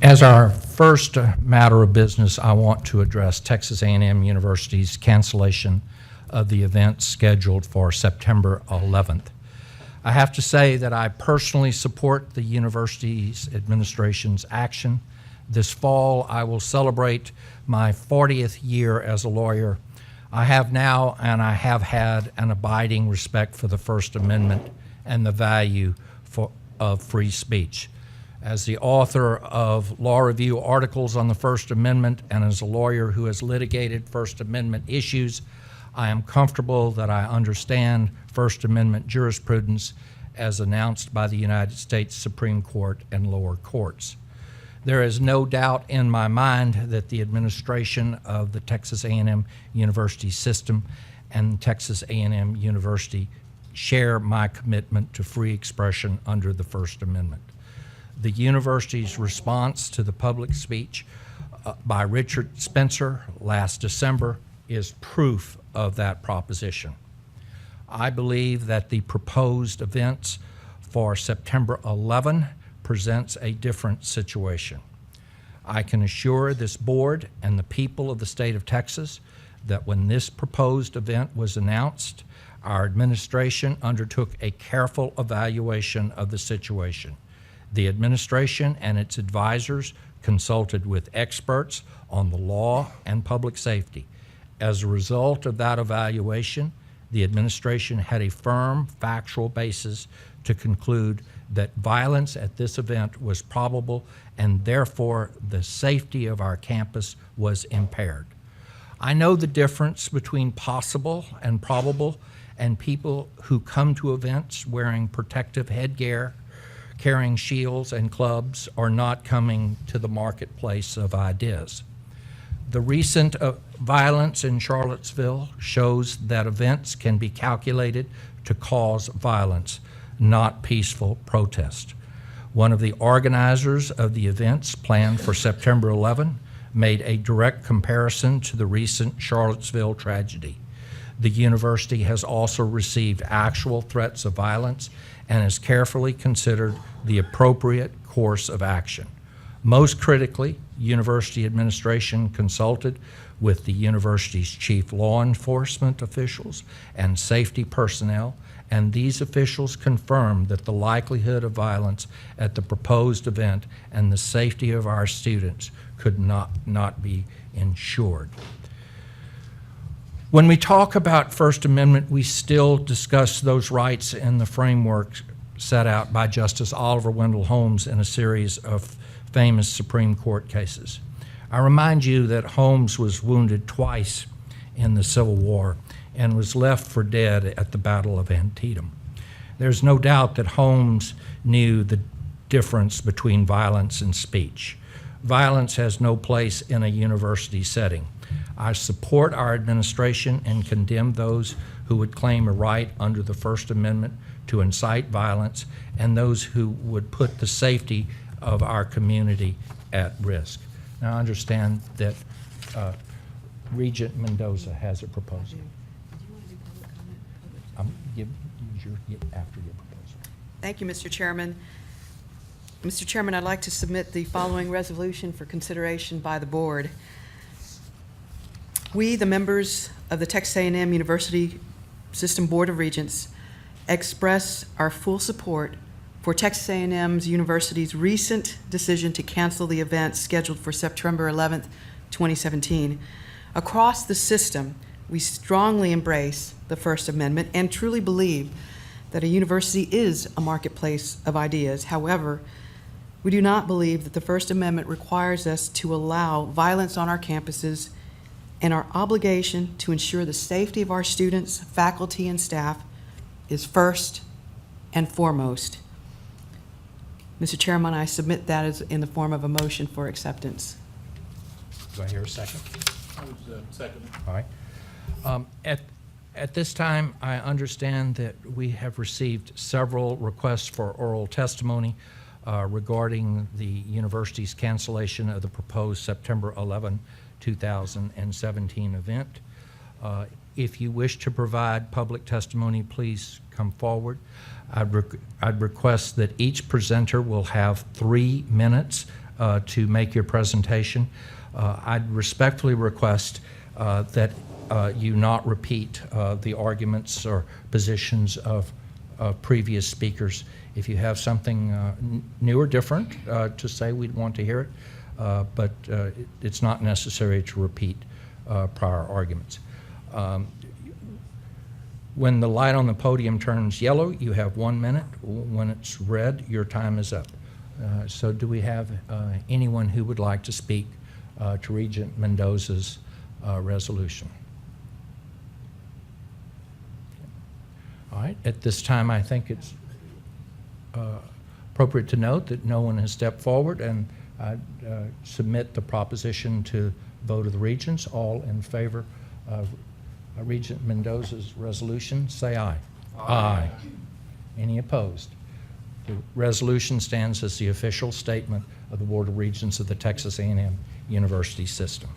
As our first matter of business, I want to address Texas A&M University's cancellation of the event scheduled for September 11th. I have to say that I personally support the university's administration's action. This fall, I will celebrate my 40th year as a lawyer. I have now and I have had an abiding respect for the First Amendment and the value of free speech. As the author of law review articles on the First Amendment and as a lawyer who has litigated First Amendment issues, I am comfortable that I understand First Amendment jurisprudence as announced by the United States Supreme Court and lower courts. There is no doubt in my mind that the administration of the Texas A&M University system and Texas A&M University share my commitment to free expression under the First Amendment. The university's response to the public speech by Richard Spencer last December is proof of that proposition. I believe that the proposed events for September 11 presents a different situation. I can assure this board and the people of the state of Texas that when this proposed event was announced, our administration undertook a careful evaluation of the situation. The administration and its advisors consulted with experts on the law and public safety. As a result of that evaluation, the administration had a firm factual basis to conclude that violence at this event was probable and therefore the safety of our campus was impaired. I know the difference between possible and probable, and people who come to events wearing protective headgear, carrying shields and clubs, are not coming to the marketplace of ideas. The recent violence in Charlottesville shows that events can be calculated to cause violence, not peaceful protest. One of the organizers of the events planned for September 11 made a direct comparison to the recent Charlottesville tragedy. The university has also received actual threats of violence and has carefully considered the appropriate course of action. Most critically, university administration consulted with the university's chief law enforcement officials and safety personnel, and these officials confirmed that the likelihood of violence at the proposed event and the safety of our students could not be ensured. When we talk about First Amendment, we still discuss those rights in the framework set out by Justice Oliver Wendell Holmes in a series of famous Supreme Court cases. I remind you that Holmes was wounded twice in the Civil War and was left for dead at the Battle of Antietam. There's no doubt that Holmes knew the difference between violence and speech. Violence has no place in a university setting. I support our administration and condemn those who would claim a right under the First Amendment to incite violence and those who would put the safety of our community at risk. Now I understand that Regent Mendoza has a proposal. Give after your proposal. Thank you, Mr. Chairman. Mr. Chairman, I'd like to submit the following resolution for consideration by the board. We, the members of the Texas A&M University System Board of Regents, express our full support for Texas A&M University's recent decision to cancel the event scheduled for September 11th, 2017. Across the system, we strongly embrace the First Amendment and truly believe that a university is a marketplace of ideas. However, we do not believe that the First Amendment requires us to allow violence on our campuses, and our obligation to ensure the safety of our students, faculty, and staff is first and foremost. Mr. Chairman, I submit that as in the form of a motion for acceptance. Do I hear a second? I would second it. All right. At this time, I understand that we have received several requests for oral testimony regarding the university's cancellation of the proposed September 11, 2017 event. If you wish to provide public testimony, please come forward. I'd request that each presenter will have 3 minutes to make your presentation. I'd respectfully request that you not repeat the arguments or positions of previous speakers. If you have something new or different to say, we'd want to hear it, but it's not necessary to repeat prior arguments. When the light on the podium turns yellow, you have 1 minute. When it's red, your time is up. So do we have anyone who would like to speak to Regent Mendoza's resolution? All right, at this time, I think it's appropriate to note that no one has stepped forward, and I submit the proposition to vote of the Regents. All in favor of Regent Mendoza's resolution, say aye. Aye. Any opposed? The resolution stands as the official statement of the Board of Regents of the Texas A&M University System.